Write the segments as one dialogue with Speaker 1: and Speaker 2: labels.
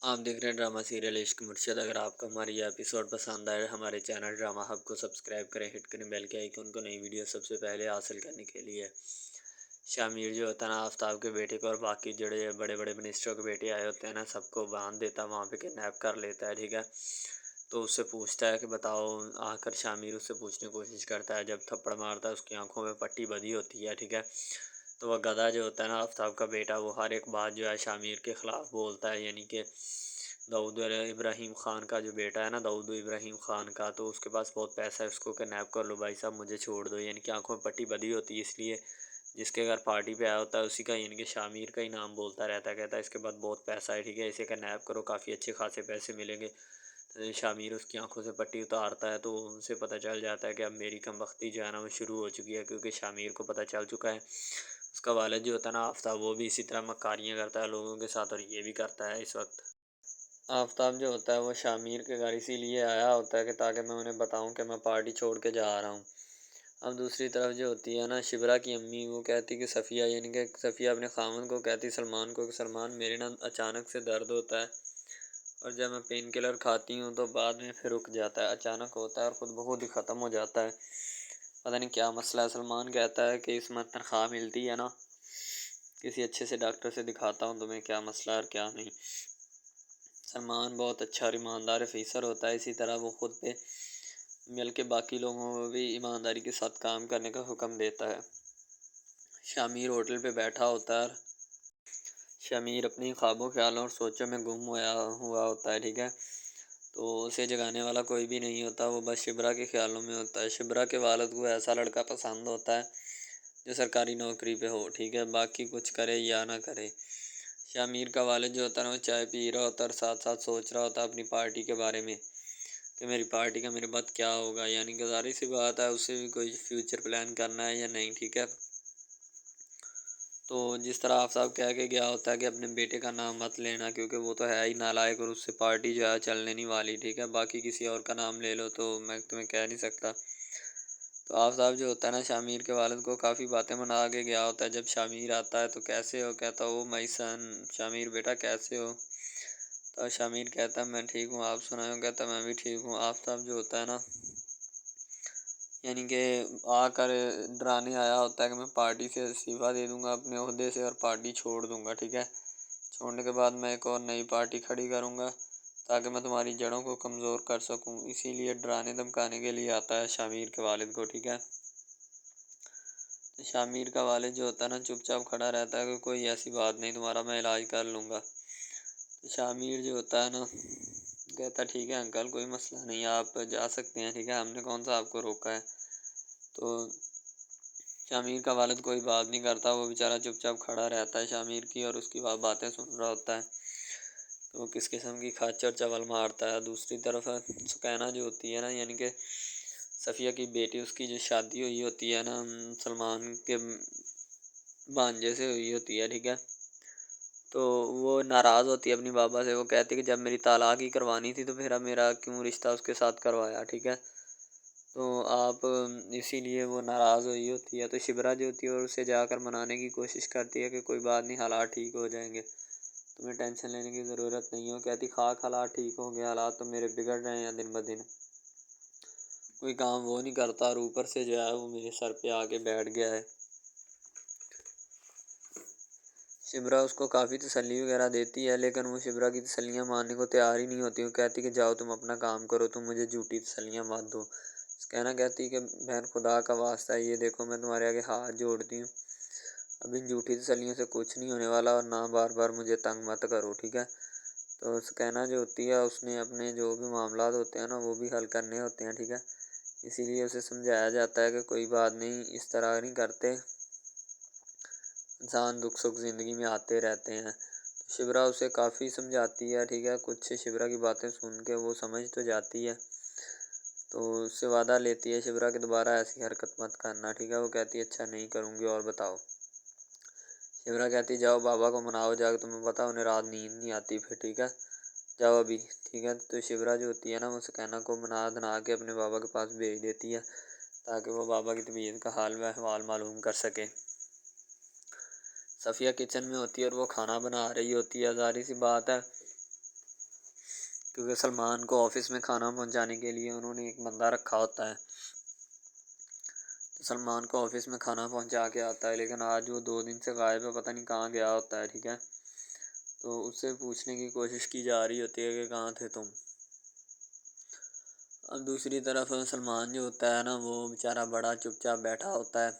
Speaker 1: آپ دیکھ رہے ہیں ڈرامہ سیریل عشق مرشد۔ اگر آپ کو ہماری یہ ایپیسوڈ پسند آئے ہمارے چینل ڈرامہ ہب کو سبسکرائب کریں، ہٹ کریں بیل کے آئیکن کو، نئی ویڈیو سب سے پہلے حاصل کرنے کے لیے۔ شامیر جو ہوتا ہے نا آفتاب کے بیٹے کو اور باقی جڑے بڑے بڑے منسٹروں کے بیٹے آئے ہوتے ہیں نا، سب کو باندھ دیتا ہے، وہاں پہ کڈنیپ کر لیتا ہے، ٹھیک ہے۔ تو اس سے پوچھتا ہے کہ بتاؤ، آ کر شامیر اس سے پوچھنے کی کوشش کرتا ہے، جب تھپڑ مارتا ہے اس کی آنکھوں میں پٹی بدھی ہوتی ہے، ٹھیک ہے۔ تو وہ گدھا جو ہوتا ہے نا آفتاب کا بیٹا، وہ ہر ایک بات جو ہے شامیر کے خلاف بولتا ہے، یعنی کہ داؤد ابراہیم خان کا جو بیٹا ہے نا، داؤد ابراہیم خان کا، تو اس کے پاس بہت پیسہ ہے، اس کو کڈنیپ کر لو بھائی صاحب، مجھے چھوڑ دو، یعنی کہ آنکھوں میں پٹی بدھی ہوتی ہے، اس لیے جس کے گھر پارٹی پہ آیا ہوتا ہے اسی کا، یعنی کہ شامیر کا ہی نام بولتا رہتا ہے، کہتا ہے اس کے بعد بہت پیسہ ہے، ٹھیک ہے، اسے کڈنیپ کرو، کافی اچھے خاصے پیسے ملیں گے۔ تو شامیر اس کی آنکھوں سے پٹی اتارتا ہے، تو ان سے پتہ چل جاتا ہے کہ اب میری کم بختی جو ہے نا وہ شروع ہو چکی ہے، کیونکہ شامیر کو پتہ چل چکا ہے اس کا والد جو ہوتا ہے نا آفتاب، وہ بھی اسی طرح مکاریاں کرتا ہے لوگوں کے ساتھ، اور یہ بھی کرتا ہے اس وقت۔ آفتاب جو ہوتا ہے وہ شامیر کے گھر اسی لیے آیا ہوتا ہے کہ تاکہ میں انہیں بتاؤں کہ میں پارٹی چھوڑ کے جا رہا ہوں۔ اب دوسری طرف جو ہوتی ہے نا شبرا کی امی، وہ کہتی کہ صفیہ، یعنی کہ صفیہ اپنے خاوند کو کہتی سلمان کو کہ سلمان، میرے نا اچانک سے درد ہوتا ہے، اور جب میں پین کلر کھاتی ہوں تو بعد میں پھر رک جاتا ہے، اچانک ہوتا ہے اور خود بخود ہی ختم ہو جاتا ہے، پتہ نہیں کیا مسئلہ ہے۔ سلمان کہتا ہے کہ اس میں تنخواہ ملتی ہے نا، کسی اچھے سے ڈاکٹر سے دکھاتا ہوں تمہیں، کیا مسئلہ ہے اور کیا نہیں۔ سلمان بہت اچھا اور ایماندار افیسر ہوتا ہے، اسی طرح وہ خود پہ مل کے باقی لوگوں کو بھی ایمانداری کے ساتھ کام کرنے کا حکم دیتا ہے۔ شامیر ہوٹل پہ بیٹھا ہوتا ہے، شامیر اپنی خوابوں خیالوں اور سوچوں میں گم ہوا ہوتا ہے، ٹھیک ہے۔ تو اسے جگانے والا کوئی بھی نہیں ہوتا، وہ بس شبرا کے خیالوں میں ہوتا ہے۔ شبرا کے والد کو ایسا لڑکا پسند ہوتا ہے جو سرکاری نوکری پہ ہو، ٹھیک ہے، باقی کچھ کرے یا نہ کرے۔ شامیر کا والد جو ہوتا ہے نا وہ چائے پی رہا ہوتا ہے اور ساتھ ساتھ سوچ رہا ہوتا ہے اپنی پارٹی کے بارے میں کہ میری پارٹی کا میرے بعد کیا ہوگا، یعنی کہ ظاہر سی بات ہے اسے بھی کوئی فیوچر پلان کرنا ہے یا نہیں، ٹھیک ہے۔ تو جس طرح آفتاب کہہ کے گیا ہوتا ہے کہ اپنے بیٹے کا نام مت لینا، کیونکہ وہ تو ہے ہی نالائق اور اس سے پارٹی جو ہے چلنے نہیں والی، ٹھیک ہے، باقی کسی اور کا نام لے لو تو میں تمہیں کہہ نہیں سکتا۔ تو آفتاب جو ہوتا ہے نا شامیر کے والد کو کافی باتیں بنا کے گیا ہوتا ہے، جب شامیر آتا ہے تو کیسے ہو، کہتا او مائی سن، شامیر بیٹا کیسے ہو، تو شامیر کہتا ہے میں ٹھیک ہوں، آپ سنائیں، کہتا میں بھی ٹھیک ہوں۔ آفتاب جو ہوتا ہے نا یعنی کہ آ کر ڈرانے آیا ہوتا ہے کہ میں پارٹی سے استعفیٰ دے دوں گا اپنے عہدے سے اور پارٹی چھوڑ دوں گا، ٹھیک ہے، چھوڑنے کے بعد میں ایک اور نئی پارٹی کھڑی کروں گا تاکہ میں تمہاری جڑوں کو کمزور کر سکوں، اسی لیے ڈرانے دھمکانے کے لیے آتا ہے شامیر کے والد کو، ٹھیک ہے۔ تو شامیر کا والد جو ہوتا ہے نا چپ چاپ کھڑا رہتا ہے کہ کوئی ایسی بات نہیں، تمہارا میں علاج کر لوں گا۔ تو شامیر جو ہوتا ہے نا کہتا ٹھیک ہے انکل، کوئی مسئلہ نہیں، آپ جا سکتے ہیں، ٹھیک ہے، ہم نے کون سا آپ کو روکا ہے۔ تو شامیر کا والد کوئی بات نہیں کرتا، وہ بیچارہ چپ چاپ کھڑا رہتا ہے شامیر کی اور اس کی باتیں سن رہا ہوتا ہے، تو وہ کس قسم کی کھچ اور چول مارتا ہے۔ دوسری طرف سکینہ جو ہوتی ہے نا، یعنی کہ صفیہ کی بیٹی، اس کی جو شادی ہوئی ہوتی ہے نا سلمان کے بھانجے سے ہوئی ہوتی ہے، ٹھیک ہے، تو وہ ناراض ہوتی ہے اپنی بابا سے، وہ کہتی ہے کہ جب میری طلاق ہی کروانی تھی تو پھر اب میرا کیوں رشتہ اس کے ساتھ کروایا، ٹھیک ہے۔ تو آپ اسی لیے وہ ناراض ہوئی ہوتی ہے، تو شبرا جو ہوتی ہے اور اسے جا کر منانے کی کوشش کرتی ہے کہ کوئی بات نہیں، حالات ٹھیک ہو جائیں گے، تمہیں ٹینشن لینے کی ضرورت نہیں ہے۔ وہ کہتی خاک حالات ٹھیک ہوں گے، حالات تو میرے بگڑ رہے ہیں دن بدن، کوئی کام وہ نہیں کرتا اور اوپر سے جو ہے وہ میرے سر پہ آ کے بیٹھ گیا ہے۔ شبرا اس کو کافی تسلی وغیرہ دیتی ہے، لیکن وہ شبرا کی تسلیاں ماننے کو تیار ہی نہیں ہوتی، وہ کہتی کہ جاؤ تم اپنا کام کرو، تم مجھے جھوٹی تسلیاں مت دو۔ کہنا کہتی کہ بہن خدا کا واسطہ ہے، یہ دیکھو میں تمہارے آگے ہاتھ جوڑتی ہوں، اب ان جھوٹی تسلیوں سے کچھ نہیں ہونے والا، اور نہ بار بار مجھے تنگ مت کرو، ٹھیک ہے۔ تو سکینہ جو ہوتی ہے اس نے اپنے جو بھی معاملات ہوتے ہیں نا وہ بھی حل کرنے ہوتے ہیں، ٹھیک ہے، اسی لیے اسے سمجھایا جاتا ہے کہ کوئی بات نہیں، اس طرح نہیں کرتے، انسان دکھ سکھ زندگی میں آتے رہتے ہیں۔ تو شبرا اسے کافی سمجھاتی ہے، ٹھیک ہے، کچھ شبرا کی باتیں سن کے وہ سمجھ تو جاتی ہے، تو اس سے وعدہ لیتی ہے شبرا کہ دوبارہ ایسی حرکت مت کرنا، ٹھیک ہے۔ وہ کہتی ہے اچھا نہیں کروں گی، اور بتاؤ۔ شبرا کہتی جاؤ بابا کو مناؤ جا کے، تمہیں پتہ انہیں رات نیند نہیں آتی پھر، ٹھیک ہے، جاؤ ابھی، ٹھیک ہے۔ تو شبرا جو ہوتی ہے نا وہ سکینہ کو منا دھنا کے اپنے بابا کے پاس بھیج دیتی ہے تاکہ وہ بابا کی طبیعت کا حال و احوال معلوم کر سکے۔ صفیہ کچن میں ہوتی ہے اور وہ کھانا بنا رہی ہوتی ہے، ظاہر سی بات ہے کیونکہ سلمان کو آفس میں کھانا پہنچانے کے لیے انہوں نے ایک بندہ رکھا ہوتا ہے، تو سلمان کو آفس میں کھانا پہنچا کے آتا ہے، لیکن آج وہ 2 دن سے غائب ہے، پتہ نہیں کہاں گیا ہوتا ہے، ٹھیک ہے۔ تو اس سے پوچھنے کی کوشش کی جا رہی ہوتی ہے کہ کہاں تھے تم۔ اب دوسری طرف سلمان جو ہوتا ہے نا، وہ بیچارہ بڑا چپ چاپ بیٹھا ہوتا ہے۔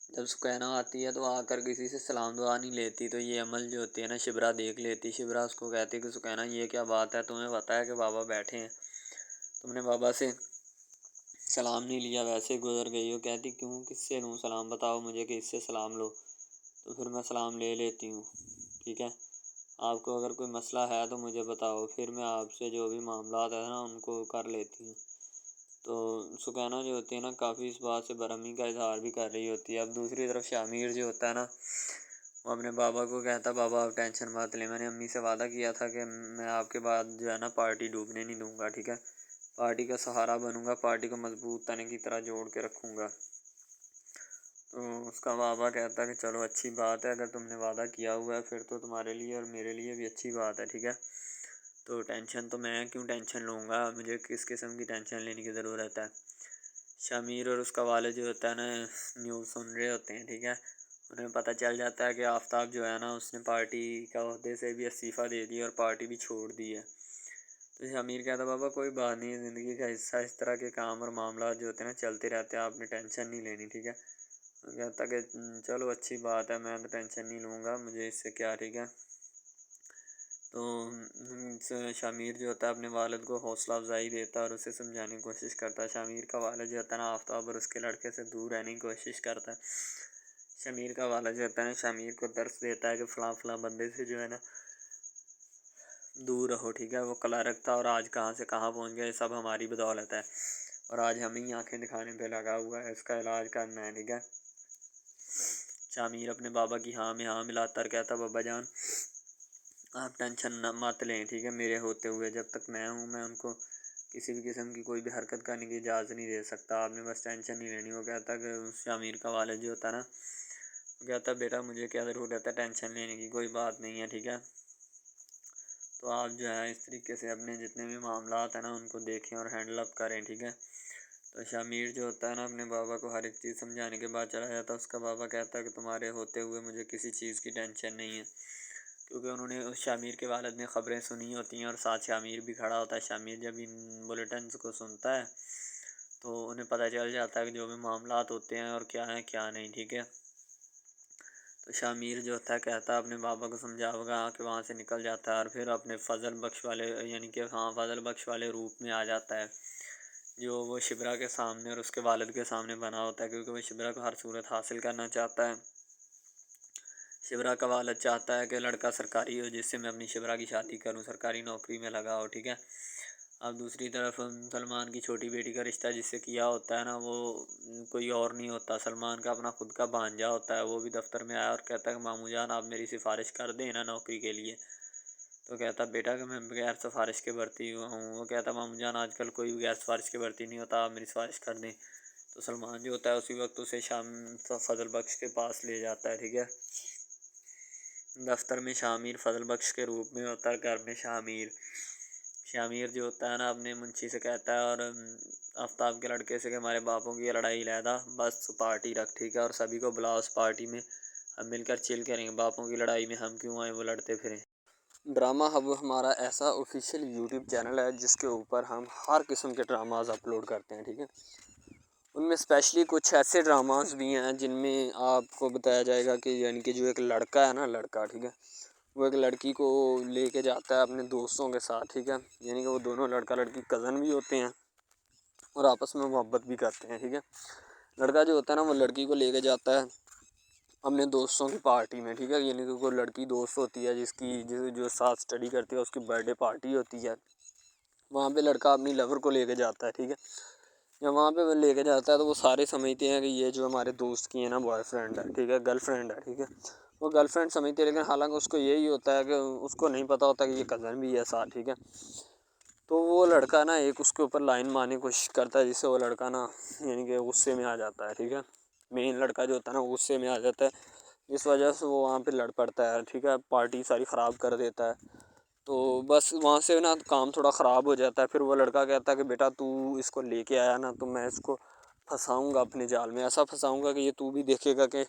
Speaker 1: جب سکینہ آتی ہے تو آ کر کسی سے سلام دعا نہیں لیتی، تو یہ عمل جو ہوتی ہے نا شبرا دیکھ لیتی۔ شبرا اس کو کہتی کہ سکینہ یہ کیا بات ہے، تمہیں پتہ ہے کہ بابا بیٹھے ہیں، تم نے بابا سے سلام نہیں لیا، ویسے گزر گئی ہو۔ کہتی کیوں، کس سے لوں سلام، بتاؤ مجھے کہ اس سے سلام لو، تو پھر میں سلام لے لیتی ہوں، ٹھیک ہے۔ آپ کو اگر کوئی مسئلہ ہے تو مجھے بتاؤ، پھر میں آپ سے جو بھی معاملات ہیں نا ان کو کر لیتی ہوں۔ تو سکینہ جو ہوتی ہے نا کافی اس بات سے برہمی کا اظہار بھی کر رہی ہوتی ہے۔ اب دوسری طرف شامیر جو ہوتا ہے نا، وہ اپنے بابا کو کہتا بابا آپ ٹینشن مت لیں، میں نے امی سے وعدہ کیا تھا کہ میں آپ کے بعد جو ہے نا پارٹی ڈوبنے نہیں دوں گا، ٹھیک ہے، پارٹی کا سہارا بنوں گا، پارٹی کو مضبوط تنے کی طرح جوڑ کے رکھوں گا۔ تو اس کا بابا کہتا ہے کہ چلو اچھی بات ہے، اگر تم نے وعدہ کیا ہوا ہے پھر تو تمہارے لیے اور میرے لیے بھی اچھی بات ہے، ٹھیک ہے۔ تو ٹینشن تو میں کیوں ٹینشن لوں گا، مجھے کس قسم کی ٹینشن لینے کی ضرورت ہے۔ شامیر اور اس کا والد جو ہوتا ہے نا نیوز سن رہے ہوتے ہیں، ٹھیک ہے، انہیں پتہ چل جاتا ہے کہ آفتاب جو ہے نا اس نے پارٹی کا عہدے سے بھی استعفیٰ دے دیا اور پارٹی بھی چھوڑ دی ہے۔ تو شامیر کہتا بابا کوئی بات نہیں، زندگی کا حصہ، اس طرح کے کام اور معاملات جو ہوتے ہیں نا چلتے رہتے ہیں، آپ نے ٹینشن نہیں لینی، ٹھیک ہے۔ کہتا کہ چلو اچھی بات ہے، میں تو ٹینشن نہیں لوں گا، مجھے اس سے کیا، ٹھیک ہے۔ تو شامیر جو ہوتا ہے اپنے والد کو حوصلہ افزائی دیتا ہے اور اسے سمجھانے کی کوشش کرتا ہے۔ شامیر کا والد جو ہوتا ہے نا آفتاب اور اس کے لڑکے سے دور رہنے کی کوشش کرتا ہے۔ شامیر کا والد جو ہوتا ہے نا شامیر کو درس دیتا ہے کہ فلاں فلاں بندے سے جو ہے نا دور رہو، ٹھیک ہے، وہ کلرک تھا اور آج کہاں سے کہاں پہنچ گیا، یہ سب ہماری بدولت ہے، اور آج ہمیں ہی آنکھیں دکھانے پہ لگا ہوا ہے، اس کا علاج کرنا ہے، ٹھیک ہے۔ شامیر اپنے بابا کی ہاں میں ہاں ملاتا اور کہتا بابا جان آپ ٹینشن نہ مت لیں، ٹھیک ہے، میرے ہوتے ہوئے جب تک میں ہوں میں ان کو کسی بھی قسم کی کوئی بھی حرکت کرنے کی اجازت نہیں دے سکتا، آپ نے بس ٹینشن نہیں لینی۔ وہ کہتا کہ شامیر کا والد جو ہوتا ہے نا وہ کہتا بیٹا مجھے کیا ضرورت ہے ٹینشن لینے کی، کوئی بات نہیں ہے، ٹھیک ہے۔ تو آپ جو ہے اس طریقے سے اپنے جتنے بھی معاملات ہیں نا ان کو دیکھیں اور ہینڈل اپ کریں، ٹھیک ہے۔ تو شامیر جو ہوتا ہے نا اپنے بابا کو ہر ایک چیز سمجھانے کے بعد چلا جاتا ہے۔ اس کا بابا کہتا ہے کہ تمہارے ہوتے ہوئے مجھے کسی چیز کی ٹینشن نہیں ہے، کیونکہ انہوں نے اس شامیر کے والد نے خبریں سنی ہوتی ہیں اور ساتھ شامیر بھی کھڑا ہوتا ہے۔ شامیر جب ان بلیٹنز کو سنتا ہے تو انہیں پتہ چل جاتا ہے کہ جو بھی معاملات ہوتے ہیں اور کیا ہیں کیا نہیں، ٹھیک ہے۔ تو شامیر جو ہوتا ہے کہتا ہے اپنے بابا کو سمجھاؤ گا کہ وہاں سے نکل جاتا ہے اور پھر اپنے فضل بخش والے یعنی کہ فضل بخش والے روپ میں آ جاتا ہے، جو وہ شبرا کے سامنے اور اس کے والد کے سامنے بنا ہوتا ہے، کیونکہ وہ شبرا کو ہر صورت حاصل کرنا چاہتا ہے۔ شبرا کا والد چاہتا ہے کہ لڑکا سرکاری ہو جس سے میں اپنی شبرا کی شادی کروں، سرکاری نوکری میں لگا ہو، ٹھیک ہے۔ اب دوسری طرف سلمان کی چھوٹی بیٹی کا رشتہ جس سے کیا ہوتا ہے نا وہ کوئی اور نہیں ہوتا، سلمان کا اپنا خود کا بھانجا ہوتا ہے۔ وہ بھی دفتر میں آیا اور کہتا ہے کہ ماموں جان آپ میری سفارش کر دیں نا نوکری کے لیے، تو کہتا بیٹا کہ میں بغیر سفارش کے بھرتی ہوں۔ وہ کہتا ماموں جان آج کل کوئی بغیر سفارش کے بھرتی نہیں ہوتا، آپ میری سفارش کر دیں۔ تو سلمان جو ہوتا ہے اسی وقت اسے فضل بخش کے پاس لے جاتا ہے، ٹھیک ہے۔ دفتر میں شامیر فضل بخش کے روپ میں ہوتا ہے، گھر میں شامیر جو ہوتا ہے نا اپنے منشی سے کہتا ہے اور آفتاب کے لڑکے سے کہ ہمارے باپوں کی لڑائی علیحدہ، بس پارٹی رکھ، ٹھیک ہے، اور سبھی کو بلا اس پارٹی میں، ہم مل کر چل کریں گے، باپوں کی لڑائی میں ہم کیوں آئیں وہ لڑتے پھریں۔ ڈرامہ ہب ہمارا ایسا آفیشیل یوٹیوب چینل ہے جس کے اوپر ہم ہر قسم کے ڈراماز اپلوڈ کرتے ہیں، ٹھیک ہے۔ ان میں اسپیشلی کچھ ایسے ڈراماز بھی ہیں جن میں آپ کو بتایا جائے گا کہ یعنی کہ جو ایک لڑکا ہے نا لڑکا، ٹھیک ہے، وہ ایک لڑکی کو لے کے جاتا ہے اپنے دوستوں کے ساتھ، ٹھیک ہے، یعنی کہ وہ دونوں لڑکا لڑکی کزن بھی ہوتے ہیں اور آپس میں محبت بھی کرتے ہیں، ٹھیک ہے۔ لڑکا جو ہوتا ہے نا وہ لڑکی کو لے کے جاتا ہے اپنے دوستوں کی پارٹی میں، ٹھیک ہے، یعنی کہ کوئی لڑکی دوست ہوتی ہے جو ساتھ اسٹڈی کرتی ہے، اس کی برتھ ڈے پارٹی ہوتی ہے، وہاں پہ لڑکا اپنی لور کو لے کے جاتا ہے، ٹھیک ہے۔ جب وہاں پہ وہ لے کے جاتا ہے تو وہ سارے سمجھتے ہیں کہ یہ جو ہمارے دوست کی ہے نا بوائے فرینڈ ہے، ٹھیک ہے، گرل فرینڈ ہے، ٹھیک ہے، وہ گرل فرینڈ سمجھتے ہیں، لیکن حالانکہ اس کو یہی ہوتا ہے کہ اس کو نہیں پتہ ہوتا کہ یہ کزن بھی ہے ساتھ، ٹھیک ہے۔ تو وہ لڑکا نا ایک اس کے اوپر لائن مارنے کی کوشش کرتا ہے، جس سے وہ لڑکا نا یعنی کہ غصے میں آ جاتا ہے، ٹھیک ہے، مین لڑکا جو ہوتا ہے نا غصے میں آ جاتا ہے، جس وجہ سے وہ وہاں پہ لڑ پڑتا ہے، ٹھیک ہے، پارٹی ساری خراب کر دیتا ہے۔ تو بس وہاں سے نا کام تھوڑا خراب ہو جاتا ہے. پھر وہ لڑکا کہتا ہے کہ بیٹا تو اس کو لے کے آیا نا تو میں اس کو پھنساؤں گا اپنے جال میں, ایسا پھنساؤں گا کہ یہ تو بھی دیکھے گا کہ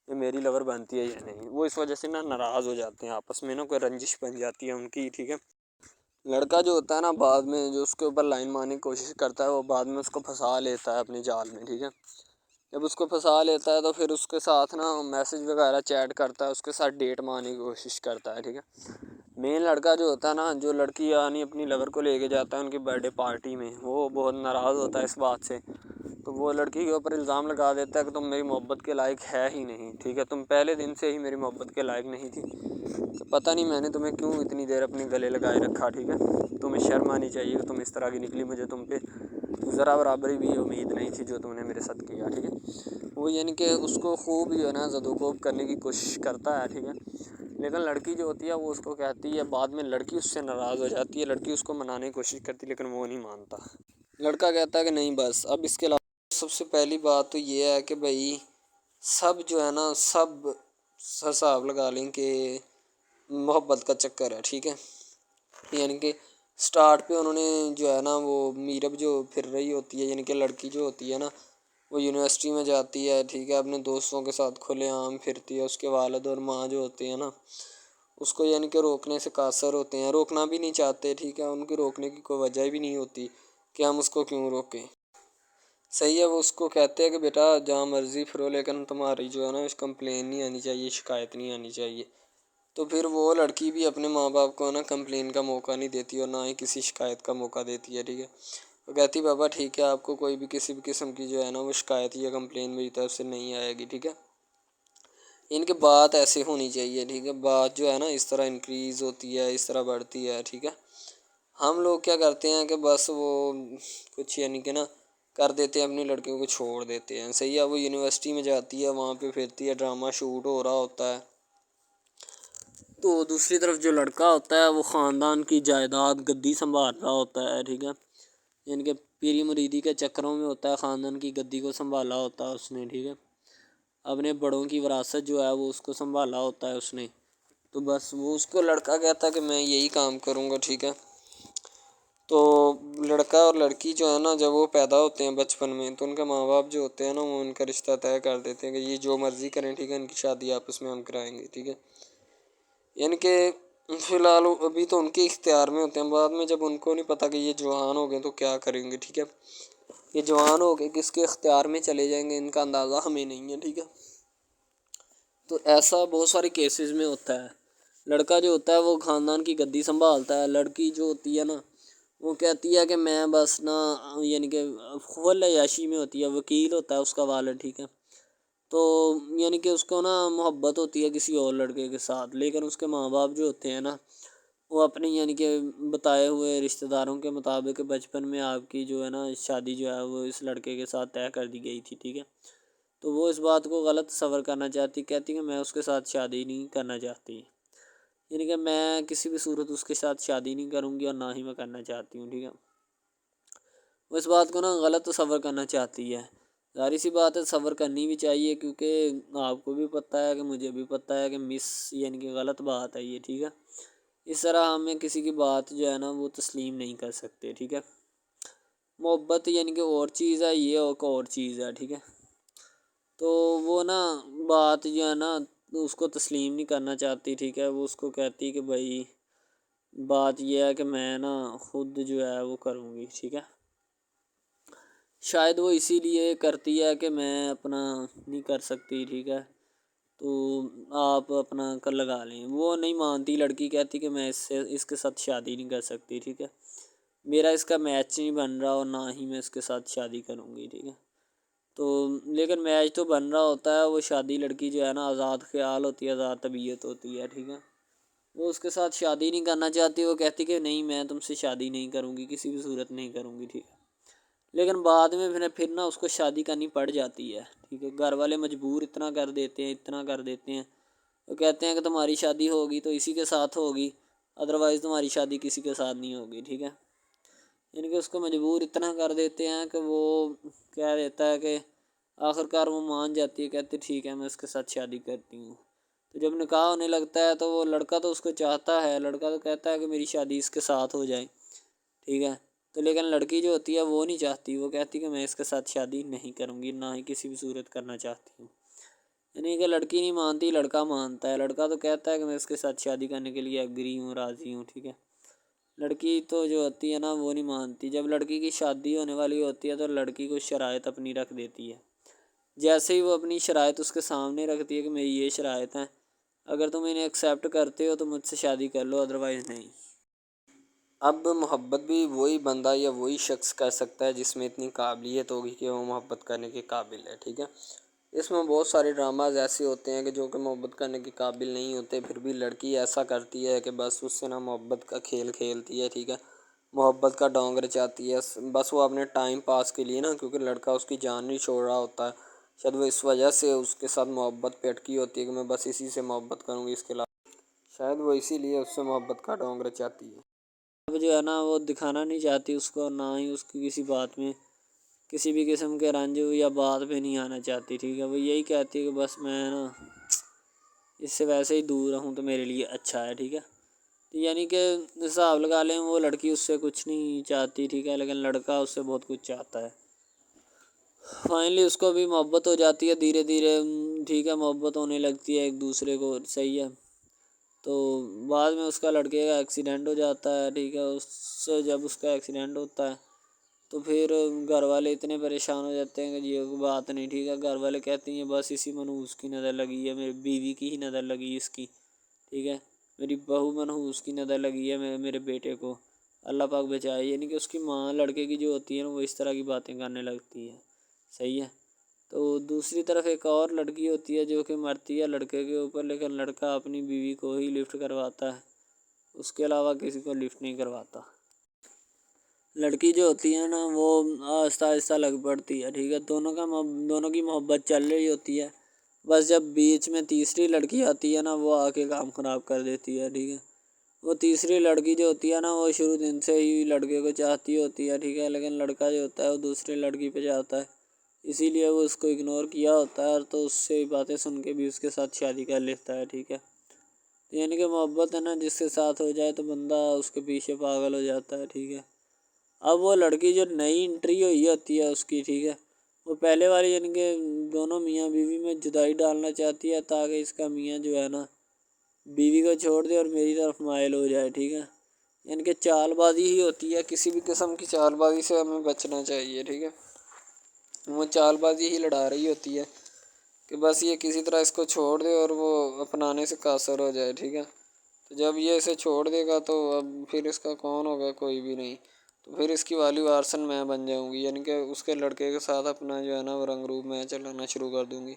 Speaker 1: یہ میری لور بنتی ہے یا نہیں. وہ اس وجہ سے نا ناراض ہو جاتے ہیں آپس میں نا, کوئی رنجش بن جاتی ہے ان کی, ٹھیک ہے. لڑکا جو ہوتا ہے نا بعد میں جو اس کے اوپر لائن مارنے کی کوشش کرتا ہے وہ بعد میں اس کو پھنسا لیتا ہے اپنے جال میں, ٹھیک ہے. جب اس کو پھنسا لیتا ہے تو پھر اس کے ساتھ نا میسج وغیرہ چیٹ کرتا ہے, اس کے ساتھ ڈیٹ مارنے کی کوشش کرتا ہے, ٹھیک ہے. مین لڑکا جو ہوتا ہے نا, جو لڑکی یعنی اپنی لور کو لے کے جاتا ہے ان کی برتھ ڈے پارٹی میں, وہ بہت ناراض ہوتا ہے اس بات سے. تو وہ لڑکی کے اوپر الزام لگا دیتا ہے کہ تم میری محبت کے لائق ہے ہی نہیں, ٹھیک ہے. تم پہلے دن سے ہی میری محبت کے لائق نہیں تھی. تو پتہ نہیں میں نے تمہیں کیوں اتنی دیر اپنے گلے لگائے رکھا, ٹھیک ہے. تمہیں شرم آنی چاہیے کہ تم اس طرح کی نکلی, مجھے تم پہ ذرا برابری بھی امید نہیں تھی جو تم نے میرے ساتھ کیا, ٹھیک ہے. وہ یعنی کہ اس کو خوب جو ہے نا زد و کوب کرنے کی کوشش کرتا ہے, ٹھیک ہے. لیکن لڑکی جو ہوتی ہے وہ اس کو کہتی ہے, بعد میں لڑکی اس سے ناراض ہو جاتی ہے, لڑکی اس کو منانے کی کوشش کرتی ہے لیکن وہ نہیں مانتا. لڑکا کہتا ہے کہ نہیں بس اب اس کے علاوہ. سب سے پہلی بات تو یہ ہے کہ بھائی سب جو ہے نا سب حساب لگا لیں کہ محبت کا چکر ہے, ٹھیک ہے. یعنی کہ سٹارٹ پہ انہوں نے جو ہے نا وہ میرب جو پھر رہی ہوتی ہے, یعنی کہ لڑکی جو ہوتی ہے نا وہ یونیورسٹی میں جاتی ہے, ٹھیک ہے, اپنے دوستوں کے ساتھ کھلے عام پھرتی ہے. اس کے والد اور ماں جو ہوتے ہیں نا اس کو یعنی کہ روکنے سے قاصر ہوتے ہیں, روکنا بھی نہیں چاہتے, ٹھیک ہے. ان کی روکنے کی کوئی وجہ بھی نہیں ہوتی کہ ہم اس کو کیوں روکیں, صحیح ہے. وہ اس کو کہتے ہیں کہ بیٹا جہاں مرضی پھرو لیکن تمہاری جو ہے نا کمپلین نہیں آنی چاہیے, شکایت نہیں آنی چاہیے. تو پھر وہ لڑکی بھی اپنے ماں باپ کو نا کمپلین کا موقع نہیں دیتی اور نہ ہی کسی شکایت کا موقع دیتی ہے, ٹھیک ہے. وہ کہتی بابا ٹھیک ہے, آپ کو کوئی بھی کسی بھی قسم کی جو ہے نا وہ شکایت یا کمپلین میری طرف سے نہیں آئے گی, ٹھیک ہے. ان کی بات ایسے ہونی چاہیے, ٹھیک ہے. بات جو ہے نا اس طرح انکریز ہوتی ہے, اس طرح بڑھتی ہے, ٹھیک ہے. ہم لوگ کیا کرتے ہیں کہ بس وہ کچھ یعنی کہ نا کر دیتے ہیں, اپنی لڑکیوں کو چھوڑ دیتے ہیں, صحیح ہے. وہ یونیورسٹی میں جاتی ہے, وہاں پہ پھرتی ہے, ڈرامہ شوٹ ہو رہا ہوتا ہے. تو دوسری طرف جو لڑکا ہوتا ہے وہ خاندان کی جائیداد گدی سنبھال رہا ہوتا ہے, ٹھیک ہے. یعنی کہ پیری مریدی کے چکروں میں ہوتا ہے, خاندان کی گدی کو سنبھالا ہوتا ہے اس نے, ٹھیک ہے. اپنے بڑوں کی وراثت جو ہے وہ اس کو سنبھالا ہوتا ہے اس نے. تو بس وہ اس کو لڑکا کہتا ہے کہ میں یہی کام کروں گا, ٹھیک ہے. تو لڑکا اور لڑکی جو ہے نا جب وہ پیدا ہوتے ہیں بچپن میں تو ان کے ماں باپ جو ہوتے ہیں نا وہ ان کا رشتہ طے کر دیتے ہیں کہ یہ جو مرضی کریں, ٹھیک ہے, ان کی شادی آپس میں ہم کرائیں گے, ٹھیک ہے. یعنی کہ فی الحال ابھی تو ان کے اختیار میں ہوتے ہیں, بعد میں جب ان کو نہیں پتہ کہ یہ جوان ہو گئے تو کیا کریں گے, ٹھیک ہے. یہ جوان ہو کے کس کے اختیار میں چلے جائیں گے ان کا اندازہ ہمیں نہیں ہے, ٹھیک ہے. تو ایسا بہت سارے کیسز میں ہوتا ہے. لڑکا جو ہوتا ہے وہ خاندان کی گدی سنبھالتا ہے, لڑکی جو ہوتی ہے نا وہ کہتی ہے کہ میں بس نا یعنی کہ خول عیاشی میں ہوتی ہے, وکیل ہوتا ہے اس کا والد, ٹھیک ہے. تو یعنی کہ اس کو نا محبت ہوتی ہے کسی اور لڑکے کے ساتھ, لیکن اس کے ماں باپ جو ہوتے ہیں نا وہ اپنی یعنی کہ بتائے ہوئے رشتہ داروں کے مطابق بچپن میں آپ کی جو ہے نا شادی جو ہے وہ اس لڑکے کے ساتھ طے کر دی گئی تھی, ٹھیک ہے. تو وہ اس بات کو غلط تصور کرنا چاہتی, کہتی کہ میں اس کے ساتھ شادی نہیں کرنا چاہتی, یعنی کہ میں کسی بھی صورت اس کے ساتھ شادی نہیں کروں گی اور نہ ہی میں کرنا چاہتی ہوں, ٹھیک ہے. وہ اس بات کو نا غلط تصور کرنا چاہتی ہے. ظاہر سی بات ہے صبر کرنی بھی چاہیے کیونکہ آپ کو بھی پتہ ہے کہ مجھے بھی پتہ ہے کہ یعنی کہ غلط بات ہے یہ, ٹھیک ہے. اس طرح ہمیں کسی کی بات جو ہے نا وہ تسلیم نہیں کر سکتے, ٹھیک ہے. محبت یعنی کہ اور چیز ہے, یہ اور چیز ہے, ٹھیک ہے. تو وہ نا بات جو ہے نا اس کو تسلیم نہیں کرنا چاہتی, ٹھیک ہے. وہ اس کو کہتی کہ بھائی بات یہ ہے کہ میں نا خود جو ہے وہ کروں گی, ٹھیک ہے. شاید وہ اسی لیے کرتی ہے کہ میں اپنا نہیں کر سکتی, ٹھیک ہے, تو آپ اپنا کر لگا لیں. وہ نہیں مانتی, لڑکی کہتی کہ میں اس کے ساتھ شادی نہیں کر سکتی, ٹھیک ہے. میرا اس کا میچ نہیں بن رہا اور نہ ہی میں اس کے ساتھ شادی کروں گی, ٹھیک ہے. تو لیکن میچ تو بن رہا ہوتا ہے, وہ شادی لڑکی جو ہے نا آزاد خیال ہوتی ہے, آزاد طبیعت ہوتی ہے, ٹھیک ہے. وہ اس کے ساتھ شادی نہیں کرنا چاہتی, وہ کہتی کہ نہیں میں تم سے شادی نہیں کروں گی, کسی بھی صورت نہیں کروں گی, ٹھیک ہے. لیکن بعد میں پھر نا اس کو شادی کرنی پڑ جاتی ہے, ٹھیک ہے. گھر والے مجبور اتنا کر دیتے ہیں, وہ کہتے ہیں کہ تمہاری شادی ہوگی تو اسی کے ساتھ ہوگی, ادروائز تمہاری شادی کسی کے ساتھ نہیں ہوگی, ٹھیک ہے. یعنی کہ اس کو مجبور اتنا کر دیتے ہیں کہ وہ کہہ دیتا ہے کہ آخر کار وہ مان جاتی ہے, کہتے ٹھیک ہے میں اس کے ساتھ شادی کرتی ہوں. تو جب نکاح ہونے لگتا ہے تو وہ لڑکا تو اس کو چاہتا ہے، لڑکا تو کہتا ہے کہ میری شادی اس کے ساتھ ہو جائے، ٹھیک ہے، تو لیکن لڑکی جو ہوتی ہے وہ نہیں چاہتی، وہ کہتی کہ میں اس کے ساتھ شادی نہیں کروں گی، نہ ہی کسی بھی صورت کرنا چاہتی ہوں۔ یعنی کہ لڑکی نہیں مانتی، لڑکا مانتا ہے، لڑکا تو کہتا ہے کہ میں اس کے ساتھ شادی کرنے کے لیے ایگری ہوں، راضی ہوں، ٹھیک ہے۔ لڑکی تو جو ہوتی ہے نا وہ نہیں مانتی، جب لڑکی کی شادی ہونے والی ہوتی ہے تو لڑکی کو شرائط اپنی رکھ دیتی ہے، جیسے ہی وہ اپنی شرائط اس کے سامنے رکھتی ہے کہ میری یہ شرائط ہیں، اگر تم انہیں ایکسیپٹ کرتے ہو تو مجھ سے شادی کر لو، ادروائز نہیں۔ اب محبت بھی وہی بندہ یا وہی شخص کر سکتا ہے جس میں اتنی قابلیت ہوگی کہ وہ محبت کرنے کے قابل ہے، ٹھیک ہے۔ اس میں بہت سارے ڈراماز ایسے ہوتے ہیں کہ جو کہ محبت کرنے کے قابل نہیں ہوتے، پھر بھی لڑکی ایسا کرتی ہے کہ بس اس سے نا محبت کا کھیل کھیلتی ہے، ٹھیک ہے، محبت کا ڈونگ رچاتی ہے، بس وہ اپنے ٹائم پاس کے لیے نا، کیونکہ لڑکا اس کی جان نہیں چھوڑ رہا ہوتا ہے، شاید وہ اس وجہ سے اس کے ساتھ محبت پہ اٹکی ہوتی ہے کہ میں بس اسی سے محبت کروں گی، اس کے علاوہ شاید وہ اسی لیے اس سے محبت کا ڈونگ رچاتی ہے۔ اب جو ہے نا وہ دکھانا نہیں چاہتی اس کو، نہ ہی اس کی کسی بات میں کسی بھی قسم کے رنج یا بات پہ نہیں آنا چاہتی، ٹھیک ہے، وہ یہی کہتی ہے کہ بس میں نا اس سے ویسے ہی دور رہوں تو میرے لیے اچھا ہے، ٹھیک ہے۔ یعنی کہ حساب لگا لیں وہ لڑکی اس سے کچھ نہیں چاہتی، ٹھیک ہے، لیکن لڑکا اس سے بہت کچھ چاہتا ہے۔ فائنلی اس کو بھی محبت ہو جاتی ہے دھیرے دھیرے، ٹھیک ہے، محبت ہونے لگتی ہے ایک دوسرے کو، صحیح ہے۔ تو بعد میں اس کا لڑکے کا ایکسیڈنٹ ہو جاتا ہے، ٹھیک ہے، اس سے جب اس کا ایکسیڈنٹ ہوتا ہے تو پھر گھر والے اتنے پریشان ہو جاتے ہیں کہ یہ بات نہیں، ٹھیک ہے، گھر والے کہتے ہیں بس اسی منحوس کی نظر لگی ہے، میری بیوی کی ہی نظر لگی اس کی، ٹھیک ہے، میری بہو منحوس کی نظر لگی ہے میرے بیٹے کو، اللہ پاک بچائے۔ یعنی کہ اس کی ماں لڑکے کی جو ہوتی ہے نا وہ اس طرح کی باتیں کرنے لگتی ہے، صحیح ہے۔ تو دوسری طرف ایک اور لڑکی ہوتی ہے جو کہ مرتی ہے لڑکے کے اوپر، لیکن لڑکا اپنی بیوی کو ہی لفٹ کرواتا ہے، اس کے علاوہ کسی کو لفٹ نہیں کرواتا۔ لڑکی جو ہوتی ہے نا وہ آہستہ آہستہ لگ پڑتی ہے، ٹھیک ہے، دونوں کی محبت چل رہی ہوتی ہے، بس جب بیچ میں تیسری لڑکی آتی ہے نا وہ آ کے کام خراب کر دیتی ہے، ٹھیک ہے۔ وہ تیسری لڑکی جو ہوتی ہے نا وہ شروع دن سے ہی لڑکے کو چاہتی ہوتی ہے، ٹھیک ہے، لیکن لڑکا جو ہوتا ہے وہ دوسری لڑکی پہ جاتا ہے، اسی لیے وہ اس کو اگنور کیا ہوتا ہے، اور تو اس سے باتیں سن کے بھی اس کے ساتھ شادی کر لیتا ہے، ٹھیک ہے۔ یعنی کہ محبت ہے نا جس کے ساتھ ہو جائے تو بندہ اس کے پیچھے پاگل ہو جاتا ہے، ٹھیک ہے۔ اب وہ لڑکی جو نئی انٹری ہوئی ہوتی ہے اس کی، ٹھیک ہے، وہ پہلے والی یعنی کہ دونوں میاں بیوی میں جدائی ڈالنا چاہتی ہے تاکہ اس کا میاں جو ہے نا بیوی کو چھوڑ دے اور میری طرف مائل ہو جائے، ٹھیک ہے۔ یعنی کہ چال بازی ہی ہوتی ہے، کسی بھی قسم کی چال بازی سے ہمیں بچنا چاہیے، ٹھیک ہے۔ وہ چال بازی ہی لڑا رہی ہوتی ہے کہ بس یہ کسی طرح اس کو چھوڑ دے اور وہ اپنانے سے قاصر ہو جائے، ٹھیک ہے۔ تو جب یہ اسے چھوڑ دے گا تو اب پھر اس کا کون ہوگا، کوئی بھی نہیں، تو پھر اس کی والی وارثن میں بن جاؤں گی، یعنی کہ اس کے لڑکے کے ساتھ اپنا جو ہے نا وہ رنگ روپ میں چلانا شروع کر دوں گی۔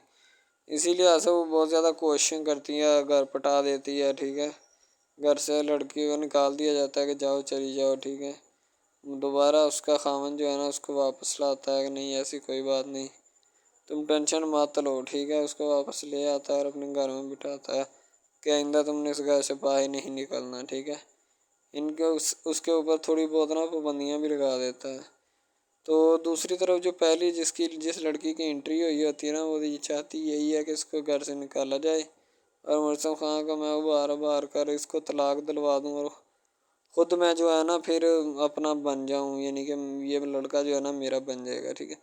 Speaker 1: اسی لیے سے وہ بہت زیادہ کوششیں کرتی ہے، گھر پٹا دیتی ہے، ٹھیک ہے، گھر سے لڑکی کو نکال دیا جاتا ہے کہ جاؤ چلی جاؤ، ٹھیک ہے۔ دوبارہ اس کا خاوند جو ہے نا اس کو واپس لاتا ہے کہ نہیں ایسی کوئی بات نہیں، تم ٹینشن مت لو، ٹھیک ہے، اس کو واپس لے آتا ہے اور اپنے گھر میں بٹھاتا ہے کہ آئندہ تم نے اس گھر سے باہر نہیں نکلنا، ٹھیک ہے۔ ان کے اس کے اوپر تھوڑی بہت نا پابندیاں بھی لگا دیتا ہے۔ تو دوسری طرف جو پہلی جس لڑکی کی انٹری ہوئی ہوتی ہے نا وہ یہ چاہتی یہی ہے کہ اس کو گھر سے نکالا جائے اور مرسم خان کا میں بار کر اس کو طلاق دلوا دوں اور خود میں جو ہے نا پھر اپنا بن جاؤں، یعنی کہ یہ لڑکا جو ہے نا میرا بن جائے گا، ٹھیک ہے۔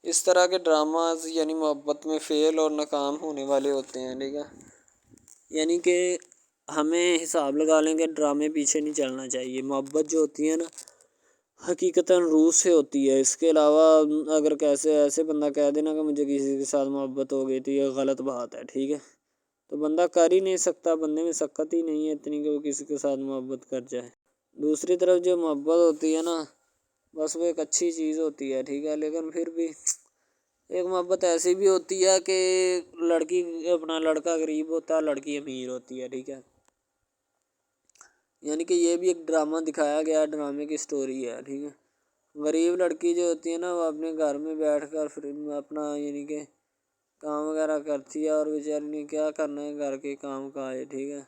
Speaker 1: اس طرح کے ڈراماز یعنی محبت میں فیل اور ناکام ہونے والے ہوتے ہیں، ٹھیک ہے۔ یعنی کہ ہمیں حساب لگا لیں کہ ڈرامے پیچھے نہیں چلنا چاہیے، محبت جو ہوتی ہے نا حقیقتاً روح سے ہوتی ہے، اس کے علاوہ اگر ایسے بندہ کہہ دینا کہ مجھے کسی کے ساتھ محبت ہو گئی تو یہ غلط بات ہے، ٹھیک ہے۔ تو بندہ کر ہی نہیں سکتا، بندے میں سکت ہی نہیں ہے اتنی کہ وہ کسی کے ساتھ محبت کر جائے۔ دوسری طرف جو محبت ہوتی ہے نا بس وہ ایک اچھی چیز ہوتی ہے، ٹھیک ہے، لیکن پھر بھی ایک محبت ایسی بھی ہوتی ہے کہ لڑکا غریب ہوتا ہے، لڑکی امیر ہوتی ہے، ٹھیک ہے۔ یعنی کہ یہ بھی ایک ڈرامہ دکھایا گیا، ڈرامے کی سٹوری ہے، ٹھیک ہے۔ غریب لڑکی جو ہوتی ہے نا وہ اپنے گھر میں بیٹھ کر پھر اپنا یعنی کہ کام وغیرہ کرتی ہے اور بیچاری نے کیا کرنا ہے گھر کے کام کاج، ٹھیک ہے۔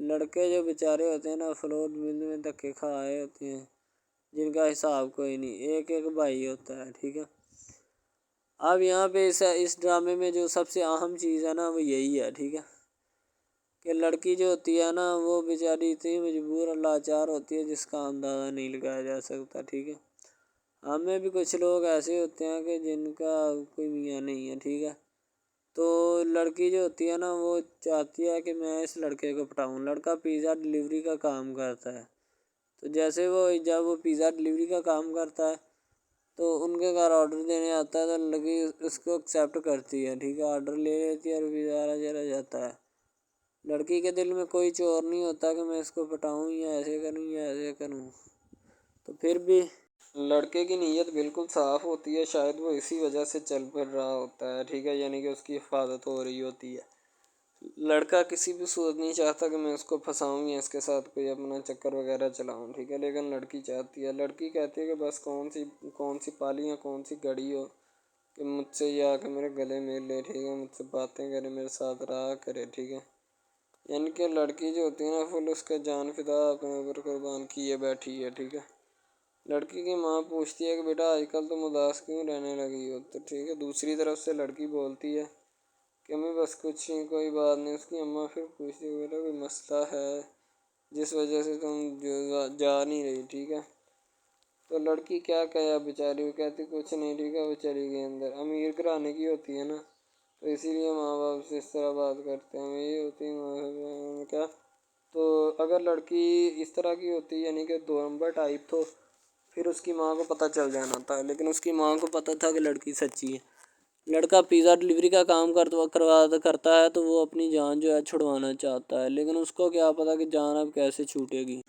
Speaker 1: لڑکے جو بیچارے ہوتے ہیں نا فلوٹ مل میں دھکے کھائے ہوتے ہیں جن کا حساب کوئی نہیں، ایک بھائی ہوتا ہے، ٹھیک ہے۔ اب یہاں پہ اس ڈرامے میں جو سب سے اہم چیز ہے نا وہ یہی ہے، ٹھیک ہے، کہ لڑکی جو ہوتی ہے نا وہ بیچاری اتنی مجبور اور لاچار ہوتی ہے جس کا اندازہ نہیں لگایا جا سکتا، ٹھیک ہے۔ ہمیں بھی کچھ لوگ ایسے ہوتے ہیں کہ جن کا کوئی میاں نہیں ہے، ٹھیک ہے۔ تو لڑکی جو ہوتی ہے نا وہ چاہتی ہے کہ میں اس لڑکے کو پٹاؤں۔ لڑکا پیزا ڈلیوری کا کام کرتا ہے، تو جیسے جب وہ پیزا ڈلیوری کا کام کرتا ہے تو ان کے گھر آرڈر دینے آتا ہے تو لڑکی اس کو ایکسیپٹ کرتی ہے، ٹھیک ہے، آرڈر لے لیتی ہے اور پیزا چلا جاتا ہے۔ لڑکی کے دل میں کوئی چور نہیں ہوتا کہ میں اس کو پٹاؤں یا ایسے کروں یا ایسے کروں۔ تو پھر بھی لڑکے کی نیت بالکل صاف ہوتی ہے، شاید وہ اسی وجہ سے چل پھر رہا ہوتا ہے، ٹھیک ہے، یعنی کہ اس کی حفاظت ہو رہی ہوتی ہے۔ لڑکا کسی بھی صورت نہیں چاہتا کہ میں اس کو پھنساؤں یا اس کے ساتھ کوئی اپنا چکر وغیرہ چلاؤں، ٹھیک ہے، لیکن لڑکی چاہتی ہے، لڑکی کہتی ہے کہ بس کون سی پالی یا کون سی گڑی ہو کہ مجھ سے یہ آ کے میرے گلے مل لے، ٹھیک ہے، مجھ سے باتیں کرے، میرے ساتھ رہا کرے، ٹھیک ہے۔ یعنی کہ لڑکی جو ہوتی ہے نا فل اس کا جان فدا اپنے اوپر قربان کیے بیٹھی ہے، ٹھیک ہے۔ لڑکی کی ماں پوچھتی ہے کہ بیٹا آج کل تم اداس کیوں رہنے لگی ہو، تو ٹھیک ہے، دوسری طرف سے لڑکی بولتی ہے کہ میں بس کچھ نہیں، کوئی بات نہیں۔ اس کی اماں پھر پوچھتی ہے بیٹا کوئی مسئلہ ہے جس وجہ سے تم جا نہیں رہی، ٹھیک ہے۔ تو لڑکی کیا کہے بیچاری، وہ کہتی کچھ نہیں، ٹھیک ہے، وہ چلی گئی اندر۔ امیر گھرانے کی ہوتی ہے نا تو اسی لیے ماں باپ سے اس طرح بات کرتے ہیں، یہ ہوتی ہے کیا۔ تو اگر لڑکی اس طرح کی ہوتی یعنی کہ 2 نمبر ٹائپ تو پھر اس کی ماں کو پتہ چل جانا تھا، لیکن اس کی ماں کو پتہ تھا کہ لڑکی سچی ہے۔ لڑکا پیزا ڈلیوری کا کام کرتا ہے تو وہ اپنی جان جو ہے چھڑوانا چاہتا ہے، لیکن اس کو کیا پتہ کہ جان اب کیسے چھوٹے گی۔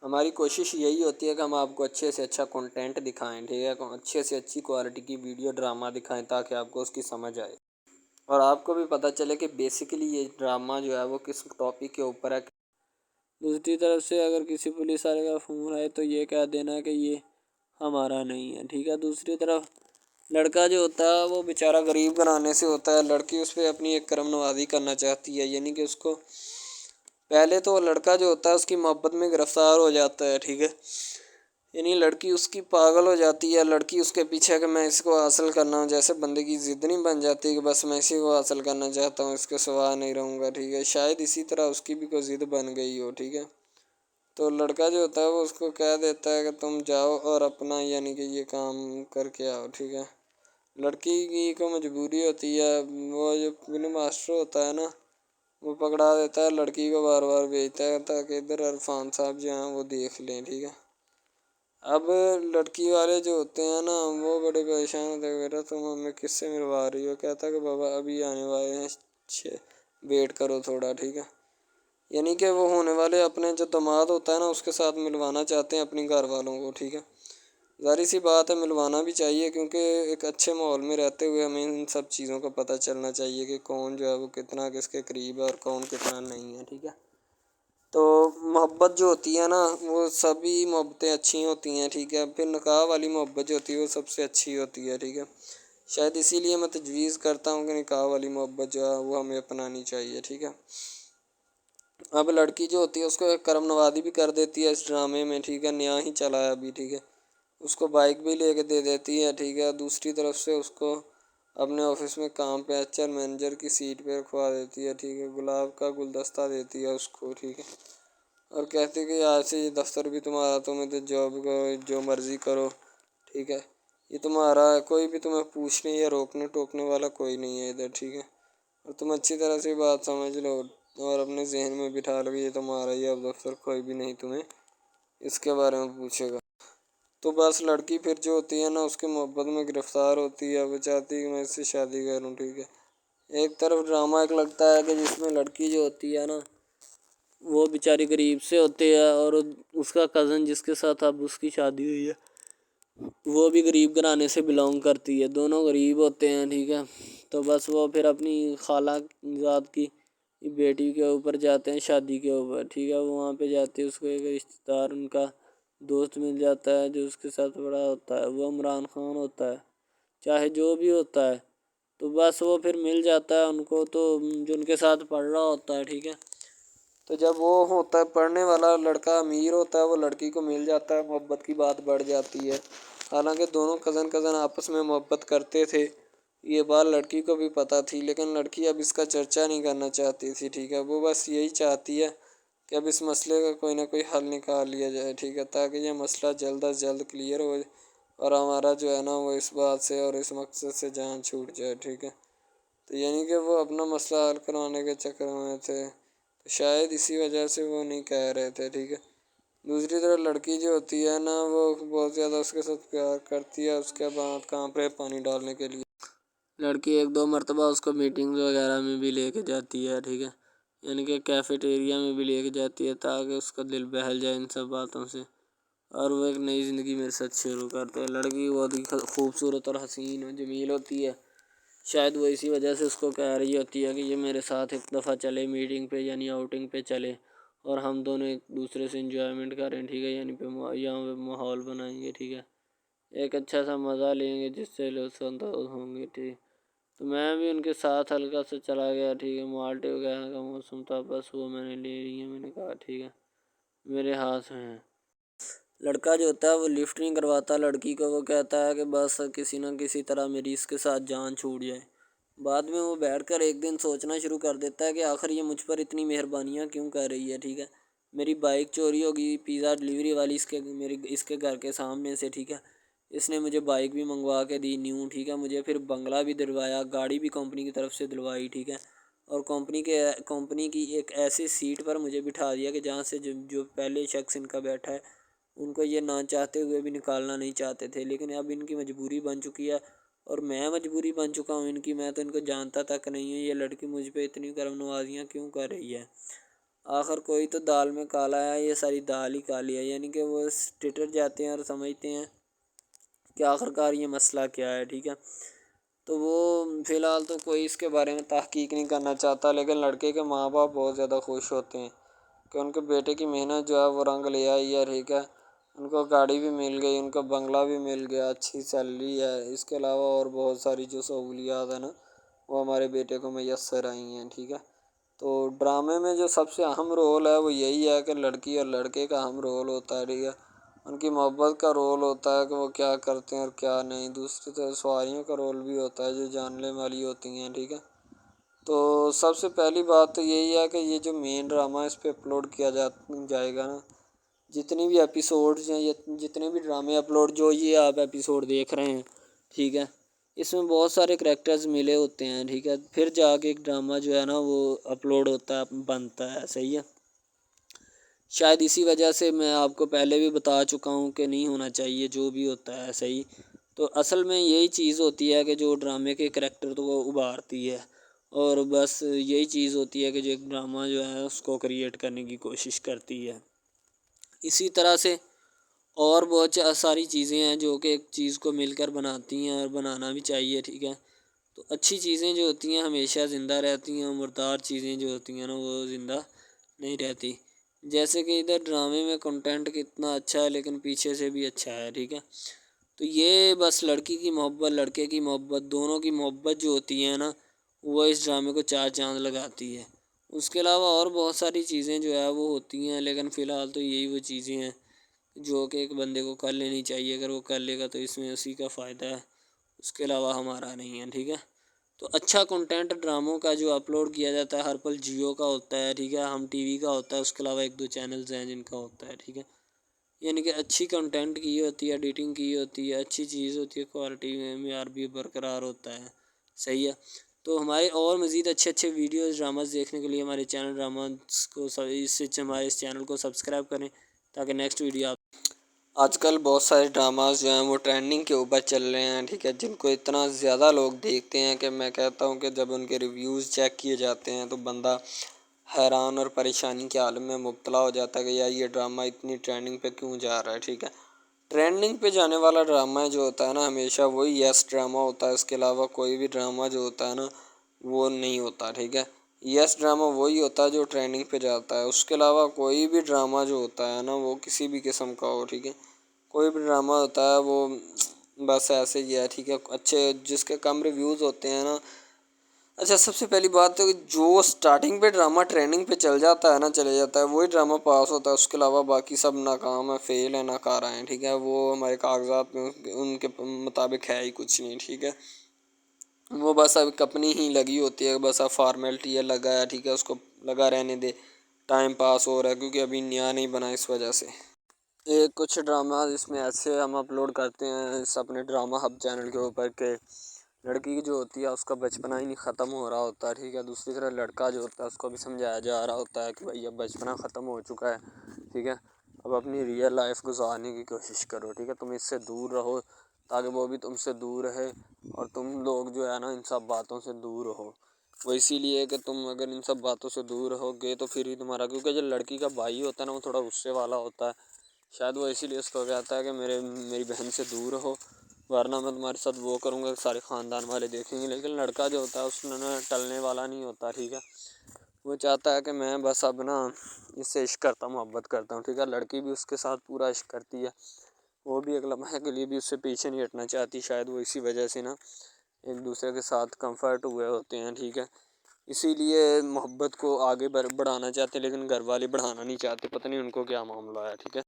Speaker 1: ہماری کوشش یہی ہوتی ہے کہ ہم آپ کو اچھے سے اچھا کنٹینٹ دکھائیں، ٹھیک ہے، اچھے سے اچھی کوالٹی کی ویڈیو ڈرامہ دکھائیں تاکہ آپ کو اس کی سمجھ آئے اور آپ کو بھی پتہ چلے کہ بیسیکلی یہ ڈرامہ جو ہے وہ کس ٹاپک کے اوپر ہے۔ دوسری طرف سے اگر کسی پولیس والے کا فون ہے تو یہ کہہ دینا کہ یہ ہمارا نہیں ہے، ٹھیک ہے۔ دوسری طرف لڑکا جو ہوتا ہے وہ بیچارہ غریب گھرانے سے ہوتا ہے، لڑکی اس پہ اپنی ایک کرم نوازی کرنا چاہتی ہے، یعنی کہ اس کو پہلے تو لڑکا جو ہوتا ہے اس کی محبت میں گرفتار ہو جاتا ہے، ٹھیک ہے، یعنی لڑکی اس کی پاگل ہو جاتی ہے، لڑکی اس کے پیچھے کہ میں اس کو حاصل کرنا ہوں، جیسے بندے کی ضد نہیں بن جاتی کہ بس میں اسی کو حاصل کرنا چاہتا ہوں، اس کے سوا نہیں رہوں گا، ٹھیک ہے، شاید اسی طرح اس کی بھی کوئی ضد بن گئی ہو، ٹھیک ہے۔ تو لڑکا جو ہوتا ہے وہ اس کو کہہ دیتا ہے کہ تم جاؤ اور اپنا یعنی کہ یہ کام کر کے آؤ، ٹھیک ہے۔ لڑکی کی کو مجبوری ہوتی ہے، وہ جو فلم ماسٹر ہوتا ہے نا وہ پکڑا دیتا ہے لڑکی کو، بار بار بھیجتا ہے تاکہ ادھر عرفان صاحب جو ہیں وہ دیکھ لیں، ٹھیک ہے۔ اب لڑکی والے جو ہوتے ہیں نا وہ بڑے پریشان ہوتے ہیں، بیٹا تم ہمیں کس سے ملوا رہی ہو، کہتا ہے کہ بابا ابھی آنے والے ہیں، ویٹ کرو تھوڑا، ٹھیک ہے۔ یعنی کہ وہ ہونے والے اپنے جو داماد ہوتا ہے نا اس کے ساتھ ملوانا چاہتے ہیں اپنی گھر والوں کو، ٹھیک ہے۔ ظاہر سی بات ہے ملوانا بھی چاہیے کیونکہ ایک اچھے ماحول میں رہتے ہوئے ہمیں ان سب چیزوں کا پتہ چلنا چاہیے کہ کون جو ہے وہ کتنا کس کے قریب ہے اور کون کتنا نہیں ہے، ٹھیک ہے۔ تو محبت جو ہوتی ہے نا وہ سبھی محبتیں اچھی ہوتی ہیں، ٹھیک ہے، پھر نکاح والی محبت جو ہوتی ہے وہ سب سے اچھی ہوتی ہے، ٹھیک ہے۔ شاید اسی لیے میں تجویز کرتا ہوں کہ نکاح والی محبت جو ہے وہ ہمیں اپنانی چاہیے، ٹھیک ہے۔ اب لڑکی جو ہوتی ہے اس کو ایک کرم نوازی بھی کر دیتی ہے اس ڈرامے میں، ٹھیک ہے، نیا ہی چلا ہے ابھی، ٹھیک ہے۔ اس کو بائک بھی لے کے دے دیتی ہے، ٹھیک ہے، دوسری طرف سے اس کو اپنے آفس میں کام پہ HR مینیجر کی سیٹ پہ رکھوا دیتی ہے، ٹھیک ہے، گلاب کا گلدستہ دیتی ہے اس کو، ٹھیک ہے، اور کہتی ہے کہ آج سے یہ دفتر بھی تمہارا، تم ادھر جاب کرو جو مرضی کرو، ٹھیک ہے، یہ تمہارا ہے، کوئی بھی تمہیں پوچھنے یا روکنے ٹوکنے والا کوئی نہیں ہے ادھر، ٹھیک ہے، اور تم اچھی طرح سے بات سمجھ لو اور اپنے ذہن میں بٹھا لو کہ یہ تمہارا ہی اب دفتر، کوئی بھی نہیں تمہیں اس کے بارے میں پوچھے گا۔ تو بس لڑکی پھر جو ہوتی ہے نا اس کے محبت میں گرفتار ہوتی ہے، وہ چاہتی ہے کہ میں اس سے شادی کروں، ٹھیک ہے۔ ایک طرف ڈرامہ ایک لگتا ہے کہ جس میں لڑکی جو ہوتی ہے نا وہ بیچاری غریب سے ہوتی ہے اور اس کا کزن جس کے ساتھ اب اس کی شادی ہوئی ہے وہ بھی غریب گھرانے سے بلانگ کرتی ہے، دونوں غریب ہوتے ہیں، ٹھیک ہے۔ تو بس وہ پھر اپنی خالہ زاد کی بیٹی کے اوپر جاتے ہیں شادی کے اوپر، ٹھیک ہے، وہ وہاں پہ جاتے ہیں، اس کو ایک رشتہ دار ان کا دوست مل جاتا ہے جو اس کے ساتھ بڑا ہوتا ہے، وہ عمران خان ہوتا ہے، چاہے جو بھی ہوتا ہے، تو بس وہ پھر مل جاتا ہے ان کو، تو جو ان کے ساتھ پڑھ رہا ہوتا ہے، ٹھیک ہے۔ تو جب وہ ہوتا ہے پڑھنے والا لڑکا امیر ہوتا ہے وہ لڑکی کو مل جاتا ہے، محبت کی بات بڑھ جاتی ہے، حالانکہ دونوں کزن آپس میں محبت کرتے تھے
Speaker 2: یہ بات لڑکی کو بھی پتہ تھی، لیکن لڑکی اب اس کا چرچا نہیں کرنا چاہتی تھی، ٹھیک ہے۔ وہ بس یہی چاہتی ہے کہ اب اس مسئلے کا کوئی نہ کوئی حل نکال لیا جائے، ٹھیک ہے، تاکہ یہ مسئلہ جلد از جلد کلیئر ہو اور ہمارا جو ہے نا وہ اس بات سے اور اس مقصد سے جان چھوٹ جائے، ٹھیک ہے۔ تو یعنی کہ وہ اپنا مسئلہ حل کروانے کے چکر میں تھے، تو شاید اسی وجہ سے وہ نہیں کہہ رہے تھے، ٹھیک ہے۔ دوسری طرف لڑکی جو ہوتی ہے نا وہ بہت زیادہ اس کے ساتھ پیار کرتی ہے، اس کے بعد کہاں پہ پانی ڈالنے کے لیے لڑکی 1-2 مرتبہ اس کو میٹنگز وغیرہ میں بھی لے کے جاتی ہے، ٹھیک ہے، یعنی کہ کیفیٹیریا میں بھی لے کے جاتی ہے تاکہ اس کا دل بہل جائے ان سب باتوں سے، اور وہ ایک نئی زندگی میرے ساتھ شروع کرتے ہیں۔ لڑکی بہت ہی خوبصورت اور حسین و جمیل ہوتی ہے، شاید وہ اسی وجہ سے اس کو کہہ رہی ہوتی ہے کہ یہ میرے ساتھ ایک دفعہ چلے میٹنگ پہ، یعنی آؤٹنگ پہ چلے، اور ہم دونوں ایک دوسرے سے انجوائمنٹ کریں، ٹھیک ہے، یعنی یہاں پہ ماحول بنائیں گے، ٹھیک ہے، ایک اچھا سا مزہ لیں گے جس سے لطف اندوز ہوں گے، ٹھیک۔ تو میں بھی ان کے ساتھ ہلکا سا چلا گیا، ٹھیک ہے، مالٹے وغیرہ کا موسم تھا، بس وہ میں نے لے لی ہے، میں نے کہا ٹھیک ہے میرے ہاتھ میں ہے۔ لڑکا جو ہوتا ہے وہ لفٹ نہیں کرواتا لڑکی کو، وہ کہتا ہے کہ بس کسی نہ کسی طرح میری اس کے ساتھ جان چھوٹ جائے۔ بعد میں وہ بیٹھ کر ایک دن سوچنا شروع کر دیتا ہے کہ آخر یہ مجھ پر اتنی مہربانیاں کیوں کر رہی ہے، ٹھیک ہے۔ میری بائک چوری ہوگی، پیزا ڈلیوری والی اس کے گھر کے سامنے سے، ٹھیک ہے، اس نے مجھے بائک بھی منگوا کے دی نیو، ٹھیک ہے، مجھے پھر بنگلہ بھی دلوایا، گاڑی بھی کمپنی کی طرف سے دلوائی، ٹھیک ہے، اور کمپنی کی ایک ایسی سیٹ پر مجھے بٹھا دیا کہ جہاں سے جو پہلے شخص ان کا بیٹھا ہے ان کو یہ نہ چاہتے ہوئے بھی نکالنا نہیں چاہتے تھے، لیکن اب ان کی مجبوری بن چکی ہے اور میں مجبوری بن چکا ہوں ان کی، میں تو ان کو جانتا تک نہیں ہوں، یہ لڑکی مجھ پہ اتنی کرم نوازیاں کیوں کر رہی ہے۔ آخر کوئی تو دال میں کالا ہے، یہ ساری دال ہی کالی ہے، یعنی کہ وہ ٹٹر جاتے ہیں اور سمجھتے ہیں کہ آخر کار یہ مسئلہ کیا ہے، ٹھیک ہے۔ تو وہ فی الحال تو کوئی اس کے بارے میں تحقیق نہیں کرنا چاہتا، لیکن لڑکے کے ماں باپ بہت زیادہ خوش ہوتے ہیں کہ ان کے بیٹے کی محنت جو ہے وہ رنگ لے آئی ہے، ٹھیک ہے، ان کو گاڑی بھی مل گئی، ان کو بنگلہ بھی مل گیا، اچھی سیلری ہے، اس کے علاوہ اور بہت ساری جو سہولیات ہیں نا وہ ہمارے بیٹے کو میسر آئی ہیں، ٹھیک ہے۔ تو ڈرامے میں جو سب سے اہم رول ہے وہ یہی ہے کہ لڑکی اور لڑکے کا اہم رول ہوتا ہے، ٹھیک ہے، ان کی محبت کا رول ہوتا ہے کہ وہ کیا کرتے ہیں اور کیا نہیں، دوسری طرف سواریوں کا رول بھی ہوتا ہے جو جاننے والی ہوتی ہیں، ٹھیک ہے۔ تو سب سے پہلی بات تو یہی ہے کہ یہ جو مین ڈرامہ اس پہ اپلوڈ کیا جائے گا نا، جتنی بھی ایپیسوڈز ہیں، جتنے بھی ڈرامے اپلوڈ جو یہ آپ ایپیسوڈ دیکھ رہے ہیں، ٹھیک ہے، اس میں بہت سارے کریکٹرز ملے ہوتے ہیں، ٹھیک ہے، پھر جا کے ایک ڈرامہ جو ہے نا وہ اپلوڈ ہوتا ہے، بنتا ہے، صحیح ہے۔ شاید اسی وجہ سے میں آپ کو پہلے بھی بتا چکا ہوں کہ نہیں ہونا چاہیے جو بھی ہوتا ہے، صحیح۔ تو اصل میں یہی چیز ہوتی ہے کہ جو ڈرامے کے کریکٹر کو ابھارتی ہے، اور بس یہی چیز ہوتی ہے کہ جو ایک ڈرامہ جو ہے اس کو کریٹ کرنے کی کوشش کرتی ہے۔ اسی طرح سے اور بہت ساری چیزیں ہیں جو کہ ایک چیز کو مل کر بناتی ہیں اور بنانا بھی چاہیے، ٹھیک ہے۔ تو اچھی چیزیں جو ہوتی ہیں ہمیشہ زندہ رہتی ہیں، مردار چیزیں جو ہوتی ہیں نا وہ زندہ نہیں رہتی، جیسے کہ ادھر ڈرامے میں کنٹینٹ کتنا اچھا ہے لیکن پیچھے سے بھی اچھا ہے، ٹھیک ہے۔ تو یہ بس لڑکی کی محبت، لڑکے کی محبت، دونوں کی محبت جو ہوتی ہے نا وہ اس ڈرامے کو 4 چاند لگاتی ہے۔ اس کے علاوہ اور بہت ساری چیزیں جو ہے وہ ہوتی ہیں، لیکن فی الحال تو یہی وہ چیزیں ہیں جو کہ ایک بندے کو کر لینی چاہیے، اگر وہ کر لے گا تو اس میں اسی کا فائدہ ہے، اس کے علاوہ ہمارا نہیں ہے، ٹھیک ہے۔ تو اچھا کنٹینٹ ڈراموں کا جو اپلوڈ کیا جاتا ہے ہر پل جیو کا ہوتا ہے، ٹھیک ہے، ہم ٹی وی کا ہوتا ہے، اس کے علاوہ 1-2 چینلز ہیں جن کا ہوتا ہے، ٹھیک ہے، یعنی کہ اچھی کنٹینٹ کی ہوتی ہے، ایڈیٹنگ کی ہوتی ہے، اچھی چیز ہوتی ہے، کوالٹی میں معیار بھی برقرار ہوتا ہے، صحیح ہے۔ تو ہمارے اور مزید اچھے ویڈیوز ڈراماز دیکھنے کے لیے ہمارے چینل ڈراماز کو ہمارے اس چینل کو سبسکرائب کریں تاکہ نیکسٹ ویڈیو آج کل بہت سارے ڈراماز جو ہیں وہ ٹرینڈنگ کے اوپر چل رہے ہیں، ٹھیک ہے، جن کو اتنا زیادہ لوگ دیکھتے ہیں کہ میں کہتا ہوں کہ جب ان کے ریویوز چیک کیے جاتے ہیں تو بندہ حیران اور پریشانی کے عالم میں مبتلا ہو جاتا ہے کہ یار یہ ڈرامہ اتنی ٹرینڈنگ پہ کیوں جا رہا ہے، ٹھیک ہے۔ ٹرینڈنگ پہ جانے والا ڈرامہ جو ہوتا ہے نا ہمیشہ وہی یس ڈرامہ ہوتا ہے، اس کے علاوہ کوئی بھی ڈرامہ جو ہوتا ہے نا وہ نہیں ہوتا، ٹھیک ہے۔ یس ڈرامہ وہی ہوتا ہے جو ٹرینڈنگ پہ جاتا ہے، اس کے علاوہ کوئی بھی ڈرامہ جو ہوتا ہے نا وہ کسی بھی قسم کا ہو، ٹھیک ہے، کوئی بھی ڈرامہ ہوتا ہے وہ بس ایسے ہی ہے، ٹھیک ہے، اچھے جس کے کم ریویوز ہوتے ہیں نا۔ اچھا، سب سے پہلی بات تو جو سٹارٹنگ پہ ڈرامہ ٹریننگ پہ چل جاتا ہے نا چلے جاتا ہے وہی ڈرامہ پاس ہوتا ہے، اس کے علاوہ باقی سب ناکام ہے، فیل ہے، ناکارہ ہیں، ٹھیک ہے، وہ ہمارے کاغذات میں ان کے مطابق ہے ہی کچھ نہیں، ٹھیک ہے۔ وہ بس اب اپنی ہی لگی ہوتی ہے، بس اب فارمیلٹی ہے، لگا ہے ٹھیک ہے، اس کو لگا رہنے دے، ٹائم پاس ہو رہا ہے کیونکہ ابھی نیا نہیں بنا اس وجہ سے۔ ایک کچھ ڈرامہ اس میں ایسے ہم اپلوڈ کرتے ہیں اس اپنے ڈرامہ ہب چینل کے اوپر کہ لڑکی جو ہوتی ہے اس کا بچپنا ہی نہیں ختم ہو رہا ہوتا ہے، ٹھیک ہے، دوسری طرف لڑکا جو ہوتا ہے اس کو بھی سمجھایا جا رہا ہوتا ہے کہ بھائی اب بچپنا ختم ہو چکا ہے، ٹھیک ہے، اب اپنی ریئل لائف گزارنے کی کوشش کرو، ٹھیک ہے، تم اس سے دور رہو تاکہ وہ بھی تم سے دور رہے اور تم لوگ جو ہے نا ان سب باتوں سے دور رہو۔ وہ اسی لیے کہ تم اگر ان سب باتوں سے دور رہو گے تو پھر ہی تمہارا، کیونکہ جو لڑکی کا بھائی ہوتا ہے نا وہ تھوڑا غصے والا ہوتا ہے، شاید وہ اسی لیے اس کو کہتا ہے کہ میری بہن سے دور رہو ورنہ میں تمہارے ساتھ وہ کروں گا، سارے خاندان والے دیکھیں گے۔ لیکن لڑکا جو ہوتا ہے اس میں ٹلنے والا نہیں ہوتا، ٹھیک ہے، وہ چاہتا ہے کہ میں بس اب نا اس سے عشق کرتا ہوں، محبت کرتا ہوں، ٹھیک ہے، لڑکی بھی اس کے ساتھ پورا عشق کرتی ہے، وہ بھی ایک لمحے کے لیے بھی اس سے پیچھے نہیں ہٹنا چاہتی، شاید وہ اسی وجہ سے نا ایک دوسرے کے ساتھ کمفرٹ ہوئے ہوتے ہیں، ٹھیک ہے، اسی لیے محبت کو آگے بڑھانا چاہتے لیکن گھر والے بڑھانا نہیں چاہتے، پتہ نہیں ان کو کیا معاملہ ہے، ٹھیک ہے۔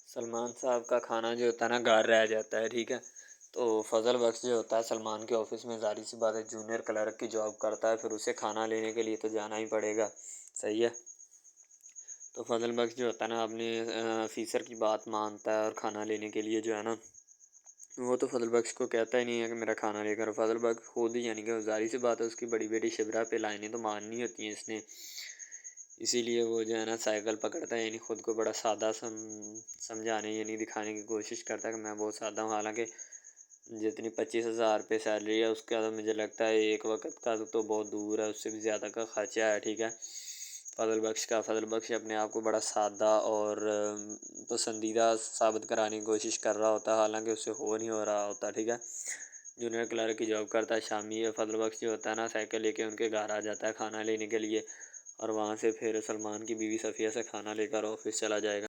Speaker 2: سلمان صاحب کا کھانا جو ہوتا ہے نا گار رہ جاتا ہے، ٹھیک ہے، تو فضل بخش جو ہوتا ہے سلمان کے آفس میں، ظاہر سی بات ہے جونیئر کلرک کی جاب کرتا ہے، پھر اسے کھانا لینے کے لیے تو جانا ہی پڑے گا، صحیح ہے، تو فضل بخش جو ہوتا ہے نا اپنے آفیسر کی بات مانتا ہے اور کھانا لینے کے لیے جو ہے نا وہ تو فضل بخش کو کہتا ہی نہیں ہے کہ میرا کھانا لے کر، فضل بخش خود ہی یعنی کہ ظاہر سی بات ہے اس کی بڑی بیٹی شبرا پہ لائنیں تو ماننی ہوتی ہیں اس نے، اسی لیے وہ جو ہے نا سائیکل پکڑتا ہے، یعنی خود کو بڑا سادہ سمجھانے یعنی دکھانے کی کوشش کرتا ہے کہ میں بہت سادہ ہوں، حالانکہ جتنی 25,000 روپے سیلری ہے اس کا تو مجھے لگتا ہے ایک وقت کا تو بہت دور ہے، اس سے بھی زیادہ کا خرچہ ہے، ٹھیک ہے، فضل بخش اپنے آپ کو بڑا سادہ اور پسندیدہ ثابت کرانے کی کوشش کر رہا ہوتا ہے، حالانکہ اس سے ہو نہیں ہو رہا ہوتا، ٹھیک ہے، جونیئر کلرک کی جاب کرتا ہے شامی، فضل بخش جو ہوتا ہے نا سائیکل لے کے ان کے گھر آ جاتا ہے کھانا لینے کے لیے، اور وہاں سے پھر سلمان کی بیوی صفیہ سے کھانا لے کر آفس چلا جائے گا۔